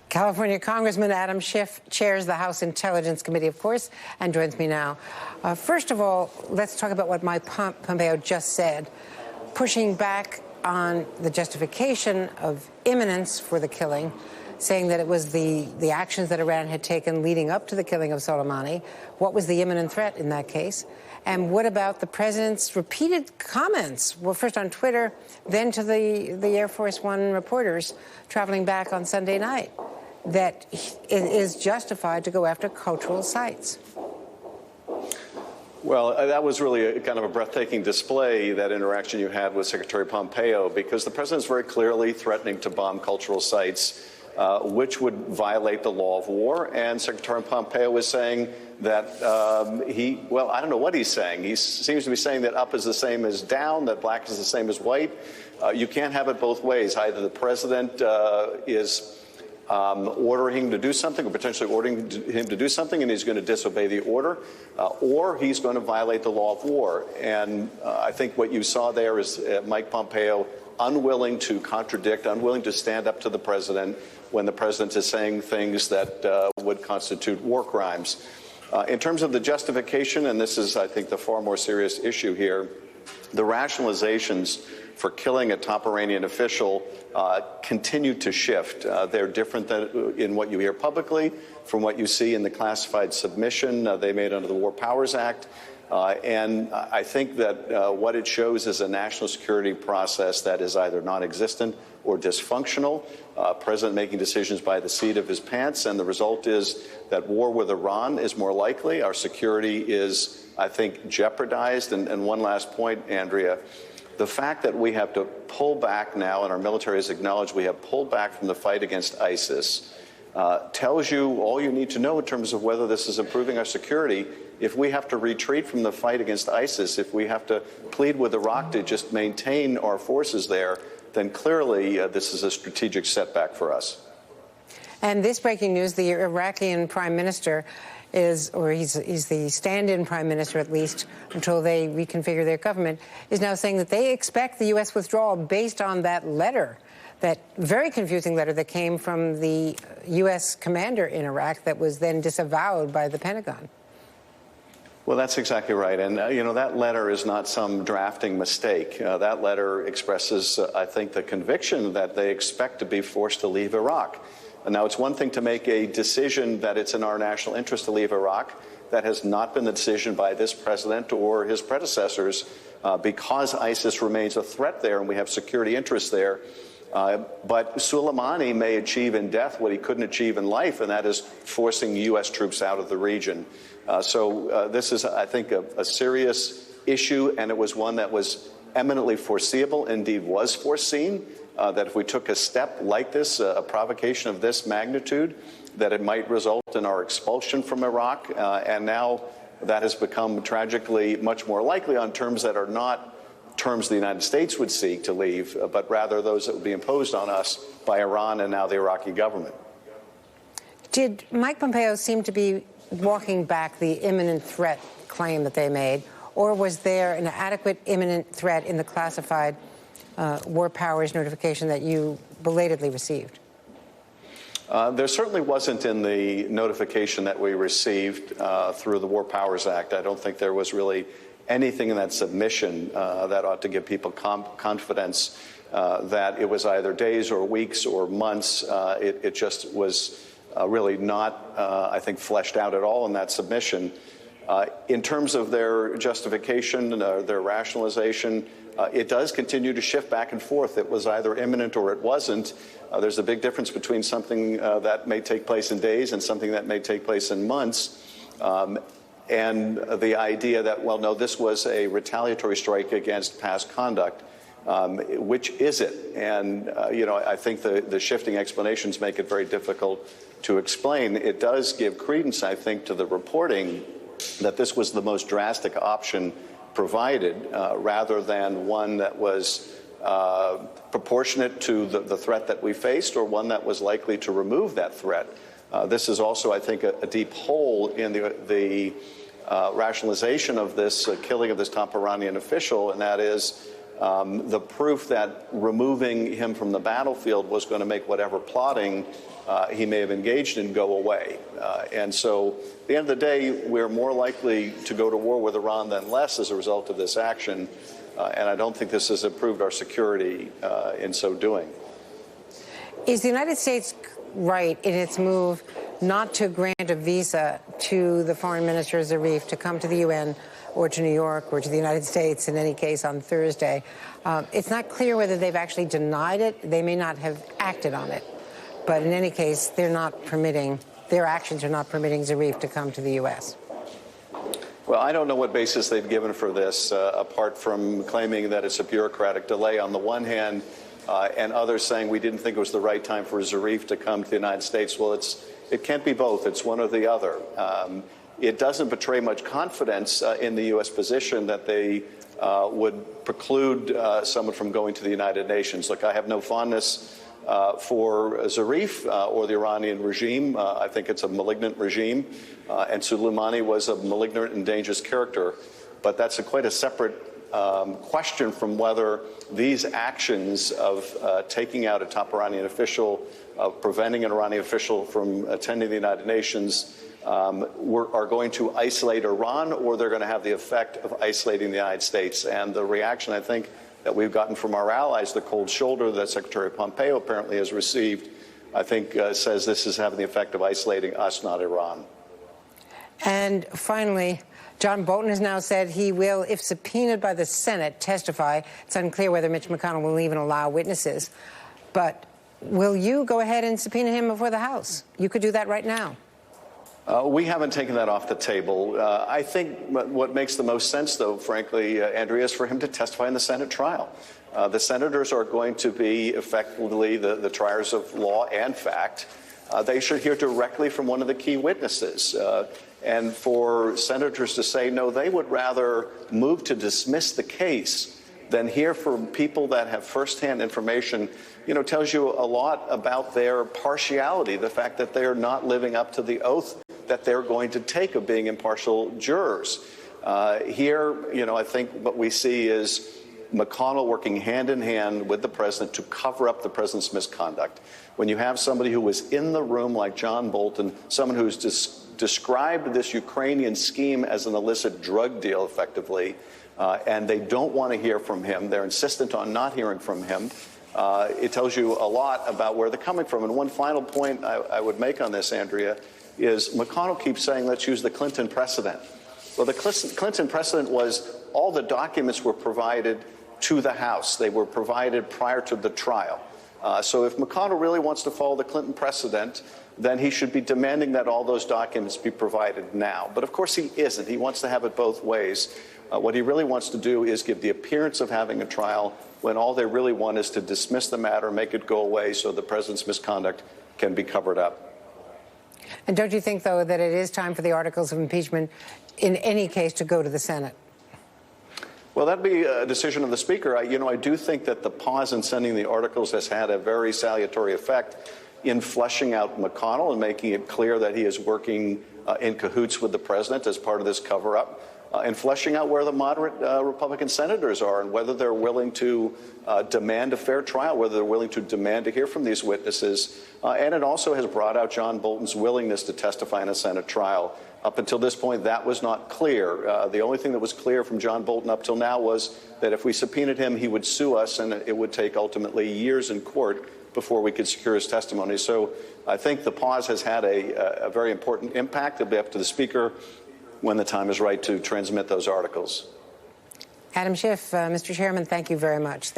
California Congressman Adam Schiff chairs the House Intelligence Committee, of course, and joins me now. First of all, let's talk about what Mike Pompeo just said, pushing back on the justification of imminence for the killing, saying that it was the actions that Iran had taken leading up to the killing of Soleimani. What was the imminent threat in that case? And what about the president's repeated comments? Well, first on Twitter, then to the Air Force One reporters traveling back on Sunday night, that it is justified to go after cultural sites. Well, that was really kind of a breathtaking display, that interaction you had with Secretary Pompeo, because the president is very clearly threatening to bomb cultural sites, which would violate the law of war. And Secretary Pompeo was saying that well, I don't know what he's saying. He seems to be saying that up is the same as down, that black is the same as white. You can't have it both ways. Either the president is ordering him to do something, or potentially ordering him to do something, and he's going to disobey the order, or he's going to violate the law of war. And I think what you saw there is Mike Pompeo unwilling to contradict, unwilling to stand up to the president when the president is saying things that would constitute war crimes. In terms of the justification, and this is, I think, the far more serious issue here, the rationalizations for killing a top Iranian official continue to shift. They're different than in what you hear publicly from what you see in the classified submission they made under the War Powers Act. And I think that what it shows is a national security process that is either non-existent or dysfunctional, president making decisions by the seat of his pants, and the result is that war with Iran is more likely. Our security is, I think, jeopardized. And one last point, Andrea. The fact that we have to pull back now, and our military has acknowledged we have pulled back from the fight against ISIS, tells you all you need to know in terms of whether this is improving our security. If we have to retreat from the fight against ISIS, if we have to plead with Iraq to just maintain our forces there, then clearly this is a strategic setback for us. And this breaking news, the Iraqi prime minister is, or he's the stand-in prime minister at least until they reconfigure their government, is now saying that they expect the U.S. withdrawal based on that letter, that very confusing letter that came from the U.S. commander in Iraq that was then disavowed by the Pentagon. Well, that's exactly right. And, you know, that letter is not some drafting mistake. That letter expresses, I think, the conviction that they expect to be forced to leave Iraq. Now, it's one thing to make a decision that it's in our national interest to leave Iraq. That has not been the decision by this president or his predecessors because ISIS remains a threat there and we have security interests there. But Soleimani may achieve in death what he couldn't achieve in life, and that is forcing U.S. troops out of the region. So this is, I think, a serious issue, and it was one that was eminently foreseeable, indeed was foreseen, that if we took a step like this, a provocation of this magnitude, that it might result in our expulsion from Iraq. And now that has become tragically much more likely on terms that are not terms the United States would seek to leave, but rather those that would be imposed on us by Iran and now the Iraqi government. Did Mike Pompeo seem to be walking back the imminent threat claim that they made, or was there an adequate imminent threat in the classified War Powers notification that you belatedly received? There certainly wasn't in the notification that we received through the War Powers Act. I don't think there was really anything in that submission that ought to give people confidence that it was either days or weeks or months. It just was really not, I think, fleshed out at all in that submission. In terms of their justification, their rationalization, it does continue to shift back and forth. It was either imminent or it wasn't. There's a big difference between something that may take place in days and something that may take place in months. And the idea that, well, no, this was a retaliatory strike against past conduct. Which is it? And, you know, I think the shifting explanations make it very difficult to explain. It does give credence, I think, to the reporting that this was the most drastic option provided rather than one that was proportionate to the threat that we faced or one that was likely to remove that threat. This is also, I think, a deep hole in the rationalization of this killing of this top Iranian official, and that is the proof that removing him from the battlefield was going to make whatever plotting he may have engaged in go away. And so at the end of the day, we're more likely to go to war with Iran than less as a result of this action. And I don't think this has improved our security in so doing. Is the United States right in its move not to grant a visa to the Foreign Minister Zarif to come to the UN or to New York or to the United States, in any case, on Thursday? It's not clear whether they've actually denied it. They may not have acted on it. But in any case, they're not permitting, their actions are not permitting Zarif to come to the U.S. Well, I don't know what basis they've given for this, apart from claiming that it's a bureaucratic delay on the one hand, and others saying we didn't think it was the right time for Zarif to come to the United States. Well, it can't be both. It's one or the other. It doesn't betray much confidence in the U.S. position that they would preclude someone from going to the United Nations. Look, I have no fondness for Zarif or the Iranian regime. I think it's a malignant regime, and Soleimani was a malignant and dangerous character. But that's quite a separate question from whether these actions of taking out a top Iranian official, of preventing an Iranian official from attending the United Nations, are going to isolate Iran, or they're going to have the effect of isolating the United States. And the reaction, I think, that we've gotten from our allies, the cold shoulder that Secretary Pompeo apparently has received, I think says this is having the effect of isolating us, not Iran. And finally, John Bolton has now said he will, if subpoenaed by the Senate, testify. It's unclear whether Mitch McConnell will even allow witnesses. But will you go ahead and subpoena him before the House? You could do that right now. We haven't taken that off the table. I think what makes the most sense, though, frankly, Andrea, is for him to testify in the Senate trial. The senators are going to be effectively the triers of law and fact. They should hear directly from one of the key witnesses. And for senators to say, no, they would rather move to dismiss the case than hear from people that have firsthand information, tells you a lot about their partiality, the fact that they are not living up to the oath that they're going to take of being impartial jurors. Here, I think what we see is McConnell working hand in hand with the president to cover up the president's misconduct. When you have somebody who was in the room like John Bolton, someone who's described this Ukrainian scheme as an illicit drug deal, effectively, and they don't want to hear from him, they're insistent on not hearing from him, it tells you a lot about where they're coming from. And one final point I would make on this, Andrea, is McConnell keeps saying, let's use the Clinton precedent. Well, the Clinton precedent was all the documents were provided to the House. They were provided prior to the trial. So if McConnell really wants to follow the Clinton precedent, then he should be demanding that all those documents be provided now. But of course he isn't. He wants to have it both ways. What he really wants to do is give the appearance of having a trial when all they really want is to dismiss the matter, make it go away so the president's misconduct can be covered up. And don't you think, though, that it is time for the articles of impeachment, in any case, to go to the Senate? Well, that'd be a decision of the Speaker. I do think that the pause in sending the articles has had a very salutary effect in fleshing out McConnell and making it clear that he is working in cahoots with the president as part of this cover-up, and fleshing out where the moderate Republican senators are and whether they're willing to demand a fair trial, whether they're willing to demand to hear from these witnesses. And it also has brought out John Bolton's willingness to testify in a Senate trial. Up until this point, that was not clear. The only thing that was clear from John Bolton up till now was that if we subpoenaed him, he would sue us, and it would take ultimately years in court before we could secure his testimony. So I think the pause has had a very important impact. It'll be up to the Speaker when the time is right to transmit those articles. Adam Schiff, Mr. Chairman, thank you very much.